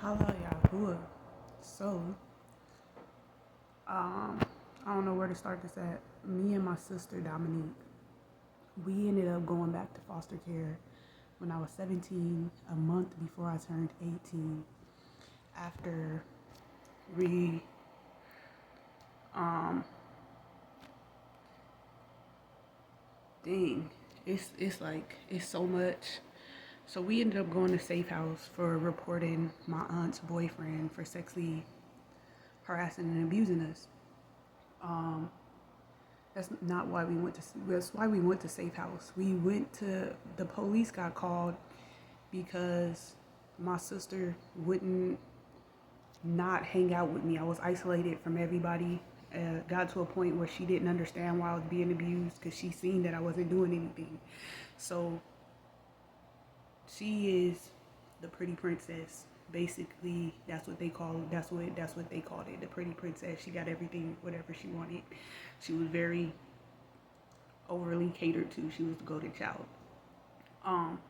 Holla Yahuwah. So, um, I don't know where to start this at. Me and my sister Dominique, we ended up going back to foster care when I was 17, a month before I turned 18. After we, um, dang, it's so much. So we ended up going to Safe House for reporting my aunt's boyfriend for sexually harassing and abusing us. Um, That's not why we went to. That's why we went to Safe House. We went to the police. Got called because my sister wouldn't not hang out with me. I was isolated from everybody. Got to a point where she didn't understand why I was being abused because she seen that I wasn't doing anything. So she is the pretty princess. Basically, that's what they call. That's what they called it. The pretty princess. She got everything, whatever she wanted. She was very overly catered to. She was the golden child. Um,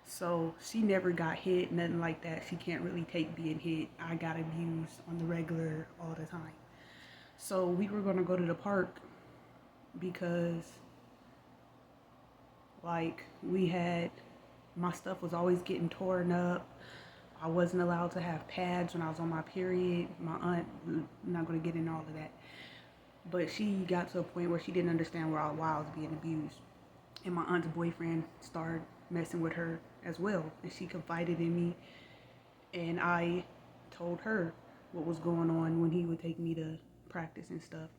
so she never got hit, nothing like that. She can't really take being hit. I got abused on the regular all the time. So we were gonna go to the park because we had my stuff was always getting torn up. I wasn't allowed to have pads when I was on my period. My aunt, I'm not gonna get into all of that. But she got to a point where she didn't understand why I was being abused. And my aunt's boyfriend started messing with her as well. And she confided in me, and I told her what was going on when he would take me to practice and stuff.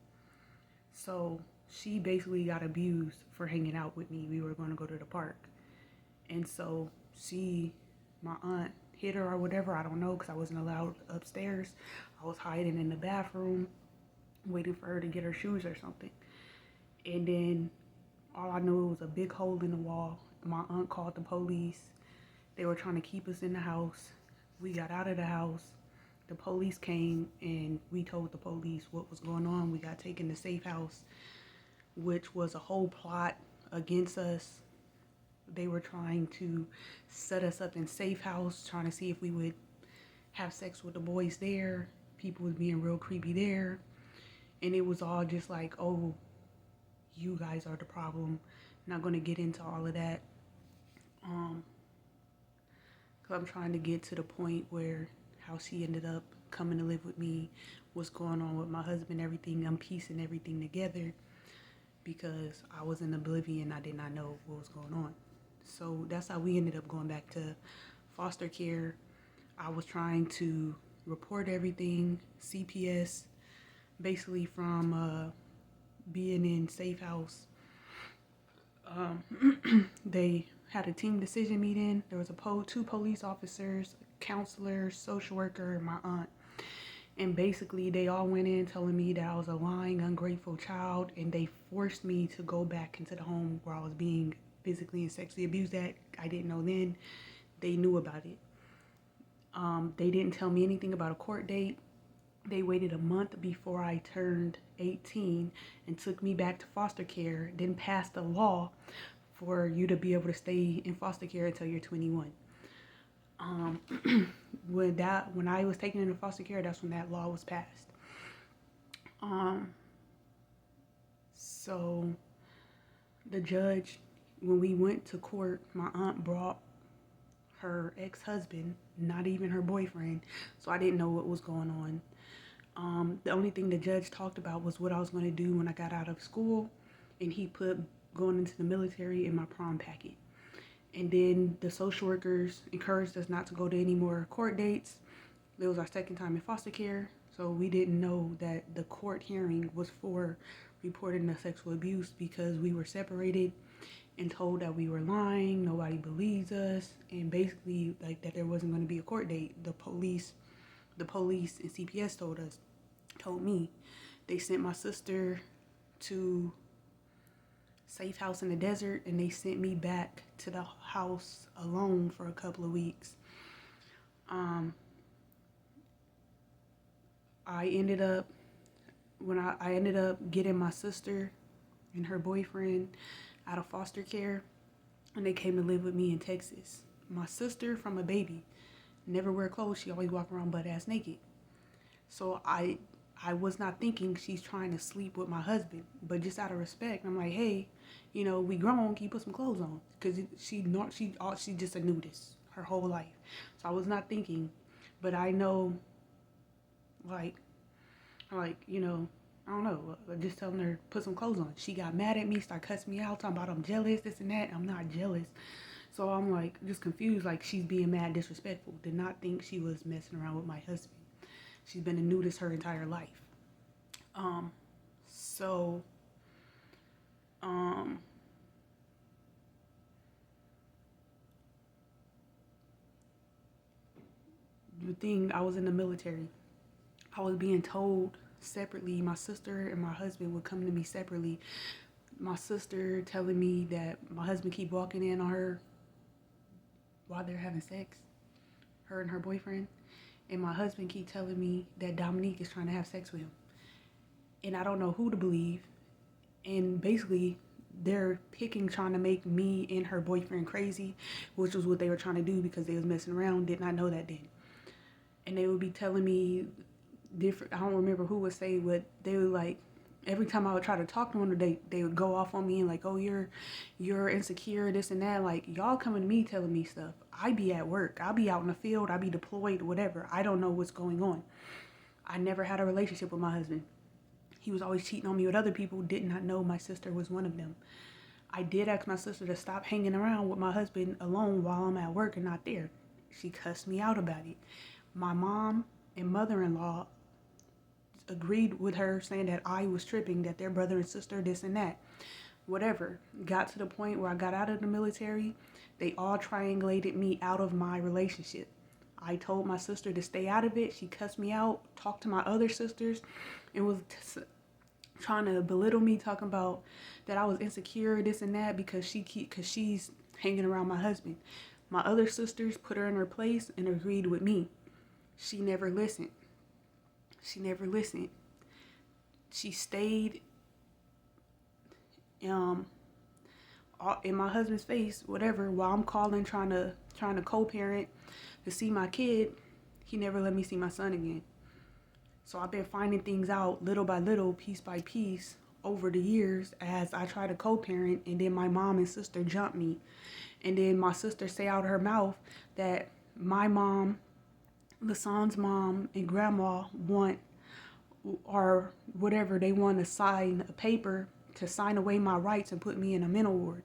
So she basically got abused for hanging out with me. We were going to go to the park. And so my aunt hit her or whatever. I don't know because I wasn't allowed upstairs. I was hiding in the bathroom waiting for her to get her shoes or something. And then all I knew was a big hole in the wall. My aunt called the police. They were trying to keep us in the house. We got out of the house. The police came and we told the police what was going on. We got taken to Safe House, which was a whole plot against us. They were trying to set us up in Safe House, trying to see if we would have sex with the boys there. People was being real creepy there. And it was all just like, oh, you guys are the problem. Not going to get into all of that. Cause I'm trying to get to the point where how she ended up coming to live with me, what's going on with my husband, everything. I'm piecing everything together because I was in oblivion. I did not know what was going on. So that's how we ended up going back to foster care. I was trying to report everything, CPS, basically from being in Safe House. They had a team decision meeting. There was two police officers, counselor, social worker, and my aunt. And basically, they all went in telling me that I was a lying, ungrateful child, and they forced me to go back into the home where I was being physically and sexually abused at. I didn't know then. They knew about it. They didn't tell me anything about a court date. They waited a month before I turned 18 and took me back to foster care, then passed a law for you to be able to stay in foster care until you're 21. When I was taken into foster care, that's when that law was passed. So the judge, when we went to court, my aunt brought her ex-husband, not even her boyfriend, so I didn't know what was going on. The only thing the judge talked about was what I was going to do when I got out of school, and he put going into the military in my prom packet. And then the social workers encouraged us not to go to any more court dates. It was our second time in foster care, so we didn't know that the court hearing was for reporting the sexual abuse because we were separated and told that we were lying, nobody believes us, and basically like that there wasn't going to be a court date. The police and CPS told me. They sent my sister to Safe House in the desert, and they sent me back to the house alone for a couple of weeks. I ended up getting my sister and her boyfriend out of foster care, and they came to live with me in Texas. My sister from a baby never wear clothes. She always walk around butt ass naked. So I was not thinking she's trying to sleep with my husband, but just out of respect, I'm like, hey, we grown. Can you put some clothes on? Because she just a nudist her whole life. So I was not thinking, but I know, like, I don't know, just telling her put some clothes on. She got mad at me, started cussing me out, talking about I'm jealous, this and that. I'm not jealous. So I'm like just confused, like she's being mad, disrespectful. Did not think she was messing around with my husband. She's been a nudist her entire life. Um, so, um, the thing, I was in the military. I was being told separately. My sister and my husband would come to me separately. My sister telling me that my husband keep walking in on her while they're having sex, her and her boyfriend. And my husband keep telling me that Dominique is trying to have sex with him. And I don't know who to believe. And basically, they're trying to make me and her boyfriend crazy, which was what they were trying to do because they was messing around. Did not know that then. And they would be telling me different. I don't remember who would say what they would like. Every time I would try to talk to them, they would go off on me and like, oh, you're insecure, this and that. Like, y'all coming to me telling me stuff. I be at work. I'll be out in the field. I be deployed, whatever. I don't know what's going on. I never had a relationship with my husband. He was always cheating on me with other people. Did not know my sister was one of them. I did ask my sister to stop hanging around with my husband alone while I'm at work and not there. She cussed me out about it. My mom and mother-in-law agreed with her, saying that I was tripping, that their brother and sister, this and that. Whatever. Got to the point where I got out of the military. They all triangulated me out of my relationship. I told my sister to stay out of it. She cussed me out, talked to my other sisters, and was trying to belittle me, talking about that I was insecure, this and that, because she's hanging around my husband. My other sisters put her in her place and agreed with me. She never listened. She never listened. She stayed in my husband's face, whatever, while I'm calling, trying to co-parent to see my kid. He never let me see my son again. So I've been finding things out little by little, piece by piece, over the years as I try to co-parent, and then my mom and sister jump me. And then my sister say out of her mouth that my mom, Lasan's mom, and grandma want, or whatever, they want to sign a paper to sign away my rights and put me in a mental ward.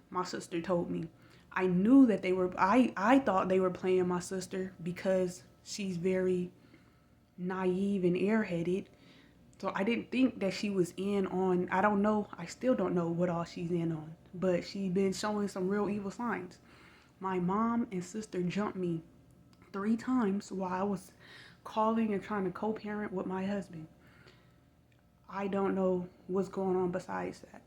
My sister told me. I knew that I thought they were playing my sister because she's very naive and airheaded. So I didn't think that she was in on, I don't know, I still don't know what all she's in on, but she's been showing some real evil signs. My mom and sister jumped me 3 times while I was calling and trying to co-parent with my husband. I don't know what's going on besides that.